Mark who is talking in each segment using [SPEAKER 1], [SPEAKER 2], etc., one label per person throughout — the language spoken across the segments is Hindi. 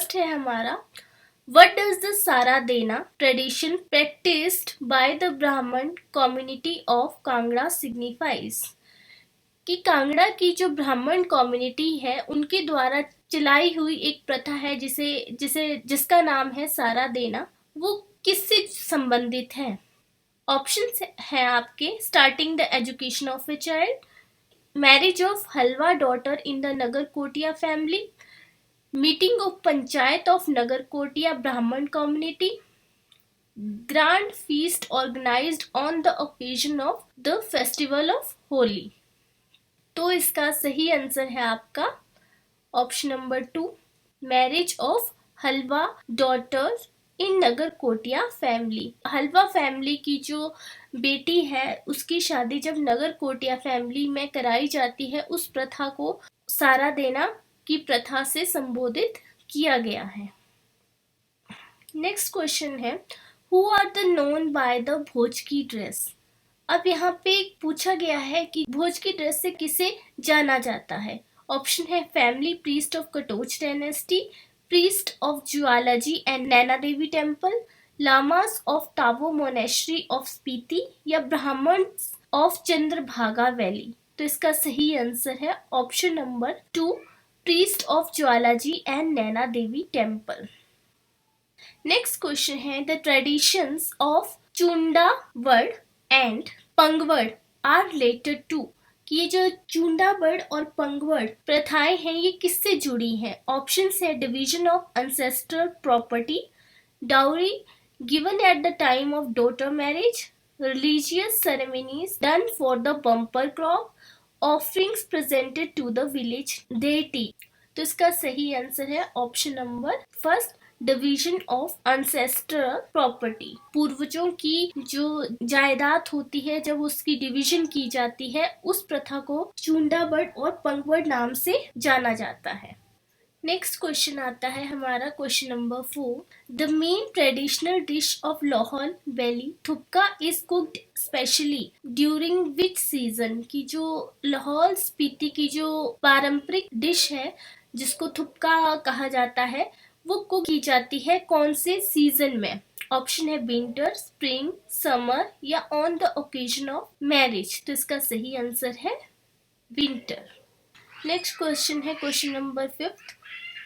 [SPEAKER 1] फर्स्ट है हमारा, What does the Saradena tradition practiced by the Brahman community of Kangra signifies? कि कांगड़ा की जो ब्राह्मण कम्युनिटी है उनके द्वारा चलाई हुई एक प्रथा है जिसका नाम है सारा देना, वो किससे संबंधित है? ऑप्शंस है आपके, starting the education of a child, marriage of Halwa daughter in the Nagarkotia family, meeting of panchayat of Nagarkotia Brahmin community, grand feast organized on the occasion of the festival of Holi. तो इसका सही आंसर है आपका option number 2, marriage of Halwa daughter in Nagarkotia family. Halwa family की जो बेटी है उसकी शादी जब नगर कोटिया फैमिली में कराई जाती है, उस प्रथा को सारा देना की प्रथा से संबोधित किया गया है। नेक्स्ट क्वेश्चन है, who are the known by the Bhoj की ड्रेस? अब यहाँ पे पूछा गया है कि भोज की ड्रेस से किसे जाना जाता है। ऑप्शन है, family priest of Katoch dynasty, priest of Jwalaji and Naina Devi temple, llamas of Tabo monastery of Spiti, या ब्राह्मण्स ऑफ चंद्रभागा वैली। तो इसका सही आंसर है option number 2, priest of Jwalaji and Naina Devi temple. Next question है, the traditions of Chundavad and Pangwad are related to, कि ये जो चुंडावड़ और पंगवड़ प्रथाएं हैं ये किससे जुड़ी हैं? ऑप्शंस है, division of ancestral property, dowry given at the time of daughter marriage, religious ceremonies done for the bumper crop, offerings presented to the village deity. तो इसका सही आंसर है option number first, division of ancestral property. पूर्वजों की जो जायदाद होती है जब उसकी डिवीजन की जाती है, उस प्रथा को चुंडावड़ और पंगवड़ नाम से जाना जाता है। नेक्स्ट क्वेश्चन आता है हमारा question number 4, the main traditional dish of Lahaul valley थुपका is cooked specially during which season? की जो लाहौल स्पीति की जो पारंपरिक डिश है जिसको थुपका कहा जाता है, वो कुक की जाती है कौन से सीजन में? ऑप्शन है, विंटर, स्प्रिंग, समर, या on the occasion of marriage. तो इसका सही आंसर है विंटर। नेक्स्ट क्वेश्चन है question number 5,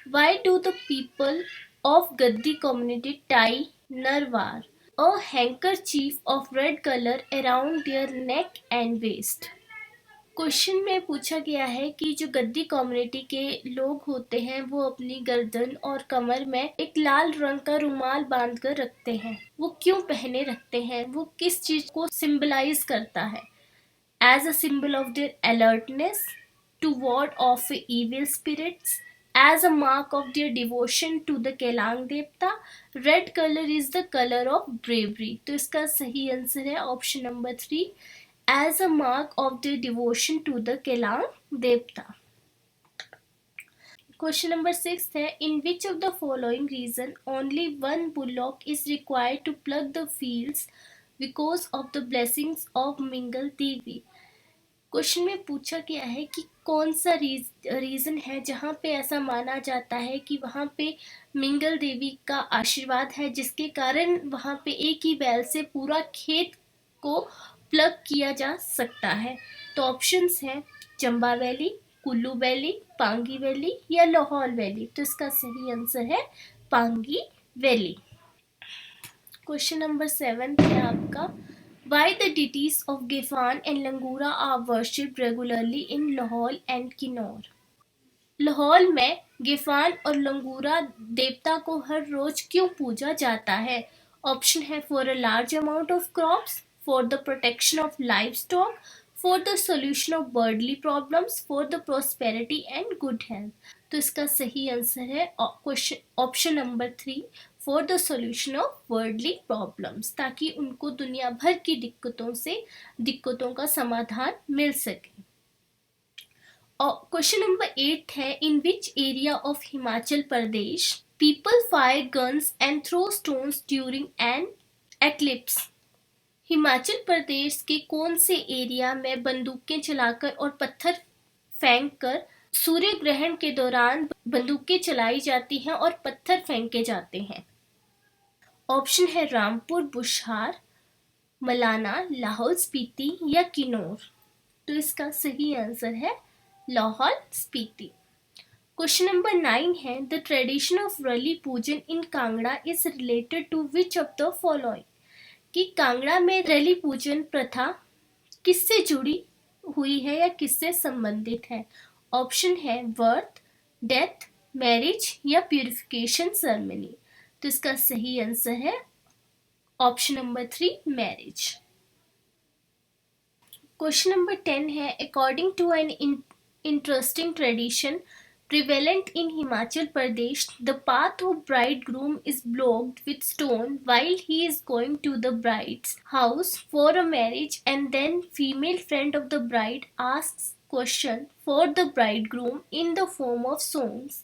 [SPEAKER 1] why do the people of Gaddi community tie नरवार a handkerchief of red colour around their neck and waist? Question में पूछा गया है कि जो गद्दी कम्युनिटी के लोग होते हैं वो अपनी गर्दन और कमर में एक लाल रंग का रुमाल बांध कर रखते हैं। वो क्यों पहने रखते हैं? वो किस चीज को सिंबलाइज करता है? As a symbol of their alertness, to ward off evil spirits, as a mark of their devotion to the Kelang devta, red colour is the colour of bravery. तो इसका सही आंसर है option number 3, as a mark of their devotion to the Kelang Devta. Question number 6 है, in which of the following reason only one bullock is required to plug the fields because of the blessings of Mingal Devi? Question में पूछा गया है कि कौन सा रीजन है जहाँ पे ऐसा माना जाता है कि वहाँ पे मिंगल देवी का आशीर्वाद है, जिसके कारण वहाँ पे एक ही बैल से पूरा खेत को प्लग किया जा सकता है। तो ऑप्शंस हैं, Chamba valley, Kullu valley, Pangi valley, या लाहौल वैली। तो इसका सही आंसर है पांगी वैली। क्वेश्चन नंबर 7 है आपका, why the deities of Gifan and Langura are worshipped regularly in Lahaul and Kinnaur? Lahaul में गिफान और लंगूरा देवता को हर रोज क्यों पूजा जाता है? ऑप्शन है, for a large amount of crops, for the protection of livestock, for the solution of worldly problems, for the prosperity and good health. तो इसका सही आंसर है option number 3, for the solution of worldly problems, ताकि उनको दुनिया भर की दिक्कतों का समाधान मिल सके। क्वेश्चन नंबर 8 है, in which area of Himachal Pradesh people fire guns and throw stones during an eclipse? Himachal Pradesh के कौन से एरिया में बंदूकें चलाकर और पत्थर फेंक कर सूर्य ग्रहण के दौरान बंदूकें चलाई जाती हैं और पत्थर फेंके जाते हैं। ऑप्शन है रामपुर, बुशहार, मलाना, लाहौल स्पीति या किन्नौर। तो इसका सही आंसर है लाहौल स्पीति। क्वेश्चन नंबर 9 है the tradition of Rali Pujan in Kangra is related to which of the following. कि कांगड़ा में रली पूजन प्रथा किससे जुड़ी हुई है या किससे संबंधित है। ऑप्शन है बर्थ, डेथ, मैरिज या प्यूरिफिकेशन सेरेमनी। तो इसका सही आंसर है option number 3, marriage. Question number 10 है according to an interesting tradition prevalent in Himachal Pradesh, the path of bridegroom is blocked with stone while he is going to the bride's house for a marriage, and then female friend of the bride asks question for the bridegroom in the form of songs.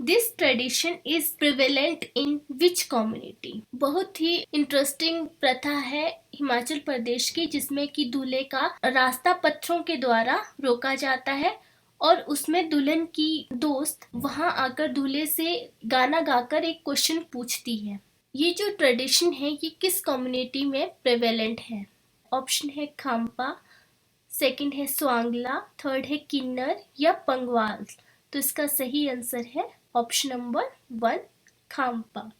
[SPEAKER 1] This tradition is prevalent in which community? बहुत ही इंटरेस्टिंग प्रथा है हिमाचल प्रदेश की, जिसमें कि दूल्हे का रास्ता पत्थरों के द्वारा रोका जाता है और उसमें दुल्हन की दोस्त वहां आकर दूल्हे से गाना गाकर एक क्वेश्चन पूछती है। ये जो ट्रेडिशन है ये किस कम्युनिटी में प्रेवेलेंट है। ऑप्शन है खाम्पा, सेकंड है स्वांगला, थर्ड है किन्नर या पंगवाल। तो इसका सही आंसर है option number 1, Khampa.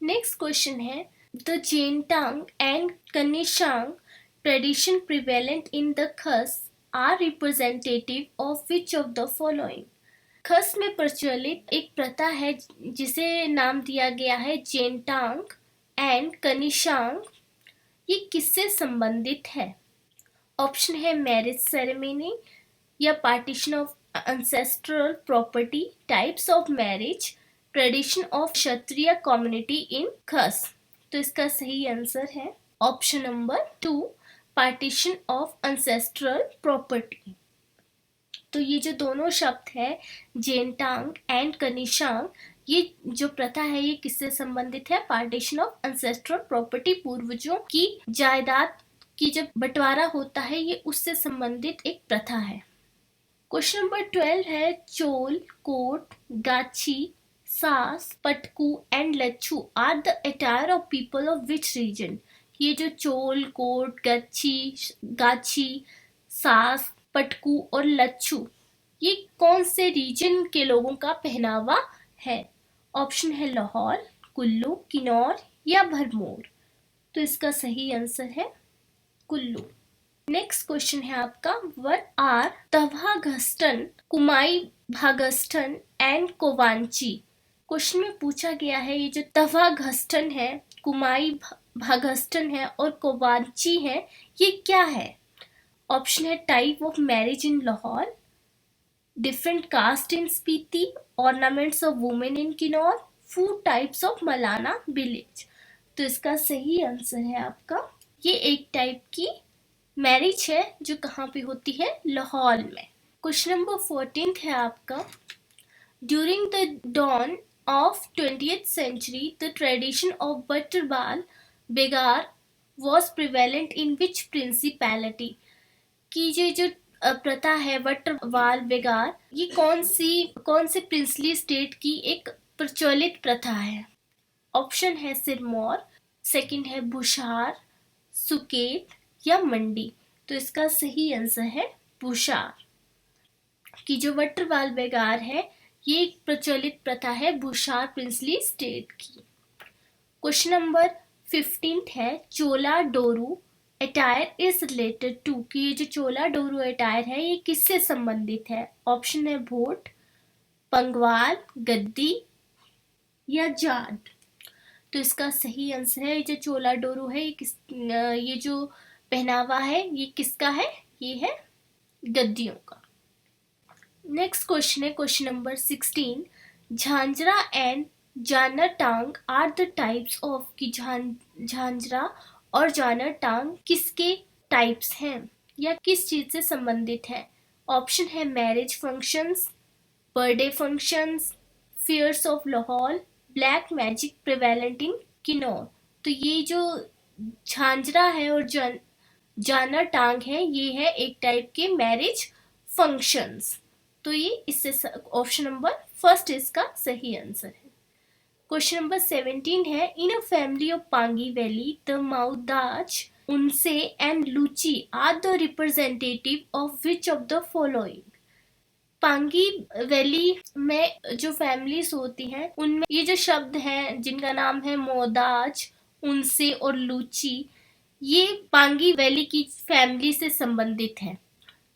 [SPEAKER 1] Next question है the Jentang and Kanishang tradition prevalent in the Khas are representative of which of the following? खस में प्रचलित एक प्रथा है जिसे नाम दिया गया है जेनटांग एंड कनिशांग। ये किससे संबंधित है। ऑप्शन है मैरिज सेरेमनी या partition of ancestral property, types of marriage, tradition of Kshatriya community in खस। तो इसका सही आंसर है option number 2, partition of ancestral property. तो ये जो दोनों शब्द है जेनटांग एंड कनिशांग, ये जो प्रथा है ये किससे संबंधित है। पार्टीशन ऑफ एंसेस्ट्रल प्रॉपर्टी, पूर्वजों की जायदाद की जब बंटवारा होता है ये उससे संबंधित एक प्रथा है। क्वेश्चन नंबर 12 है Chola, coat, gachi, sas, patku and lachhu are the attire of people of which region. ये जो चोल, कोट, गाची, सास, पटकू और लच्छू ये कौन से रीजन के लोगों का पहनावा है। ऑप्शन है लाहौल, कुल्लू, किन्नौर या भरमौर। तो इसका सही आंसर है कुल्लू। नेक्स्ट क्वेश्चन है आपका व्हाट आर तवाघस्टन, कुमाई भागस्टन एंड कोवांची। क्वेश्चन में पूछा गया है ये जो तवाघस्टन है, कुमाई भागस्टन है और कोवांची है ये क्या है। ऑप्शन है type of marriage in Lahaul, different caste in Spiti, ornaments of women in Kinnaur, food types of Malana village. तो इसका सही आंसर है आपका ये एक टाइप की मैरिज है जो कहाँ पे होती है, लाहौल में। क्वेश्चन नंबर 14 है आपका during the dawn of 20th century, the tradition of Batarwal begar was prevalent in which principality। कि ये जो प्रथा है बटरवाल बेगार ये कौन से प्रिंसली स्टेट की एक प्रचलित प्रथा है। ऑप्शन है सिरमौर, सेकंड है बुशहार, सुकेत या मंडी। तो इसका सही आंसर है बुशहार। कि जो बटरवाल बेगार है ये एक प्रचलित प्रथा है बुशहार प्रिंसली स्टेट की। क्वेश्चन नंबर 15 है चोला Doru attire is related to. कि ये जो चोला डोरू अटायर है ये किससे संबंधित है। ऑप्शन है भोट, पंगवाल, गद्दी या जाट। तो इसका सही आंसर है ये जो चोला डोरू है ये जो पहनावा है ये किसका है, ये है गद्दियों का। नेक्स्ट क्वेश्चन है क्वेश्चन नंबर 16 झांझरा एंड जानर टांग आर द टाइप्स ऑफ। की झांझरा और जानर टांग किसके टाइप्स हैं या किस चीज से संबंधित है। ऑप्शन है marriage functions, birthday functions, fairs of Lahaul, black magic prevalent in Kinnaur. तो ये जो झांझरा है और जानर टांग है ये है एक टाइप के मैरिज फंक्शंस। तो ये इससे ऑप्शन नंबर फर्स्ट इसका सही आंसर है। क्वेश्चन नंबर 17 है, in a family of Pangi valley the माउदाज, उनसे एंड लूची are the representative of which of the following. Pangi valley में जो फैमिलीज होती हैं उनमें ये जो शब्द हैं जिनका नाम है मोदाज, उनसे और लूची, ये पांगी वैली की फैमिली से संबंधित है।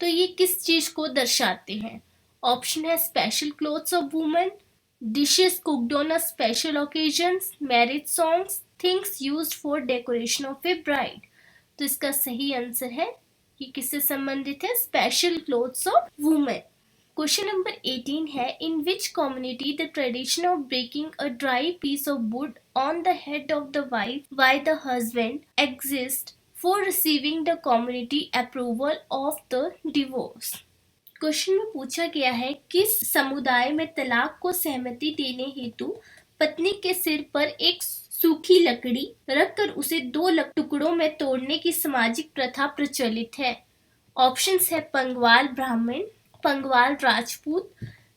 [SPEAKER 1] तो ये किस चीज को दर्शाते हैं? ऑप्शन है special clothes of women, dishes cooked on a special occasions, marriage songs, things used for decoration of A bride. तो इसका सही आंसर है कि किससे संबंधित है? Special clothes of women. Question number 18 है, in which community the tradition of breaking a dry piece of wood on the head of the wife by the husband exists for receiving the community approval of the divorce? Question में पूछा गया है, किस समुदाय में तलाक को सहमति देने हेतु पत्नी के सिर पर एक सूखी लकड़ी रखकर उसे 2 टुकड़ों में तोड़ने की सामाजिक प्रथा प्रचलित है? ऑप्शंस है पंगवाल ब्राह्मण, पंगवाल राजपूत,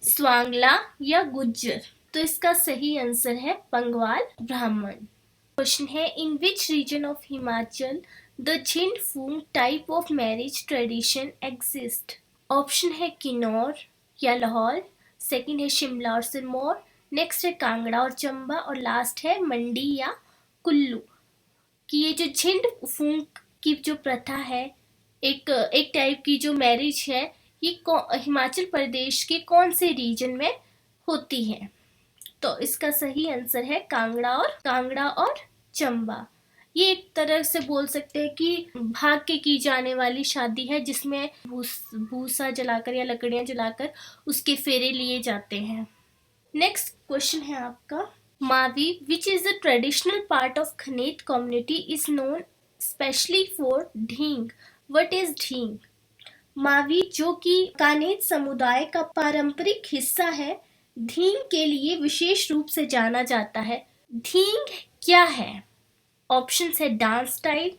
[SPEAKER 1] स्वांगला या गुज्जर। तो इसका सही आंसर है पंगवाल ब्राह्मण। क्वेश्चन है, in which region of Himachal the Jhind Phoong type of marriage tradition exist? Option है किन्नौर या लाहौर, सेकंड है शिमला और सिरमौर, नेक्स्ट है कांगड़ा और चंबा, और लास्ट है मंडी या कुल्लू। कि ये जो झिंड फूंग की जो प्रथा है, एक टाइप की जो मैरिज है, ये हिमाचल प्रदेश के कौन से रीजन में होती है? तो इसका सही आंसर है कांगड़ा और चंबा। ये एक तरह से बोल सकते हैं कि भाग के की जाने वाली शादी है जिसमें भूसा जलाकर या लकड़ियां जलाकर उसके फेरे लिए जाते हैं। नेक्स्ट क्वेश्चन है आपका, Mawi which is the traditional part of Khanet community is known specially for Dhing. What is Dhing? Mawi जो कि कानेत समुदाय का पारंपरिक हिस्सा है, ढींग के लिए विशेष रूप से जाना जाता है। ढींग क्या है? ऑप्शंस है dance style,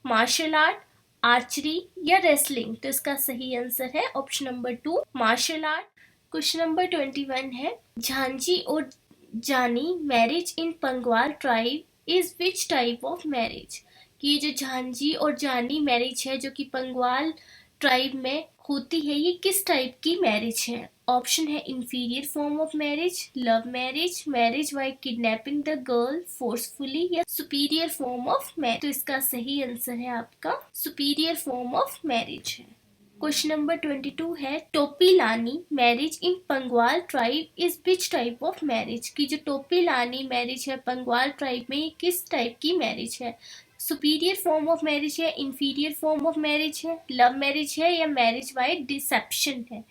[SPEAKER 1] martial art, archery या रेसलिंग। तो इसका सही आंसर है option number 2 martial art. Question number 21 है, झांझी और Jani marriage in Pangwal tribe is which type of marriage? कि जो झांझी और जानी मैरिज है जो कि पंगवाल ट्राइब में होती है, ये किस टाइप की मैरिज है? ऑप्शन है inferior form of marriage, love marriage, marriage by kidnapping the girl forcefully, या सुपीरियर फॉर्म ऑफ मैरिज। तो इसका सही आंसर है आपका सुपीरियर फॉर्म ऑफ मैरिज है। क्वेश्चन नंबर 22 है, टोपी लानी marriage in Pangwal tribe is which type of marriage? की जो टोपी लानी मैरिज है पंगवाल ट्राइब में, ये किस टाइप की मैरिज है? सुपीरियर फॉर्म ऑफ मैरिज है, इंफीरियर फॉर्म ऑफ मैरिज है, लव मैरिज है, या मैरिज बाय डिसेप्शन है?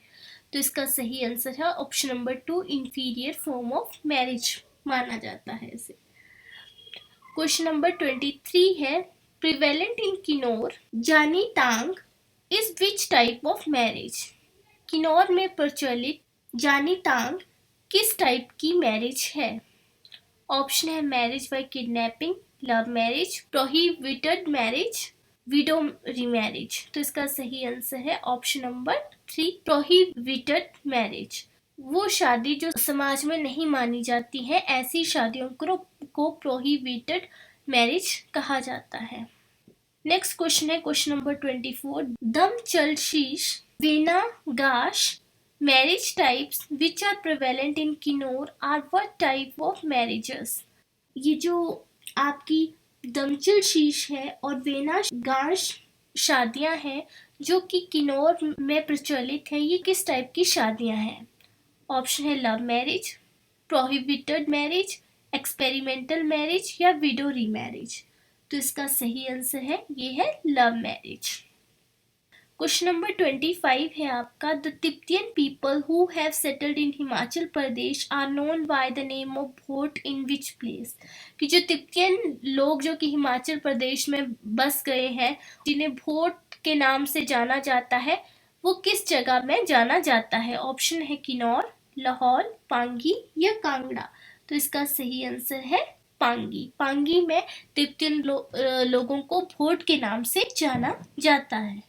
[SPEAKER 1] तो इसका सही आंसर है option number 2 inferior form of marriage माना जाता है इसे। क्वेश्चन नंबर 23 है, प्रिवेलेंट इन किन्नौर जानी टांग is which type of marriage? Kinnaur में प्रचलित जानी टांग किस टाइप की मैरिज है? ऑप्शन है marriage by kidnapping, love marriage, prohibited marriage, window remarriage. तो इसका सही आंसर है ऑप्शन नंबर 3 प्रोहिबिटेड मैरिज। वो शादी जो समाज में नहीं मानी जाती है, ऐसी शादियों को प्रोहिबिटेड मैरिज कहा जाता है। नेक्स्ट क्वेश्चन है क्वेश्चन नंबर 24, दम चल शीश vena Gaash marriage types which are prevalent in Kinnaur are what type of marriages? ये जो आपकी दमचल शीश है और वेना गाश शादियां हैं जो कि किन्नौर में प्रचलित है, ये किस टाइप की शादियां हैं? ऑप्शन है love marriage, prohibited marriage, experimental marriage, या विडो रीमैरिज। तो इसका सही आंसर है ये है लव मैरिज। क्वेश्चन नंबर 25 है आपका, the Tibetan people who have settled in Himachal Pradesh are known by the name of Bhot in which place? कि जो तिब्बतियन लोग जो कि हिमाचल प्रदेश में बस गए हैं, जिन्हें भोट के नाम से जाना जाता है, वो किस जगह में जाना जाता है? ऑप्शन है किन्नौर, लाहौर, पांगी या कांगड़ा। तो इसका सही आंसर है पांगी। पांगी में तिब्बतियन लोगों को भोट के नाम से जाना जाता है।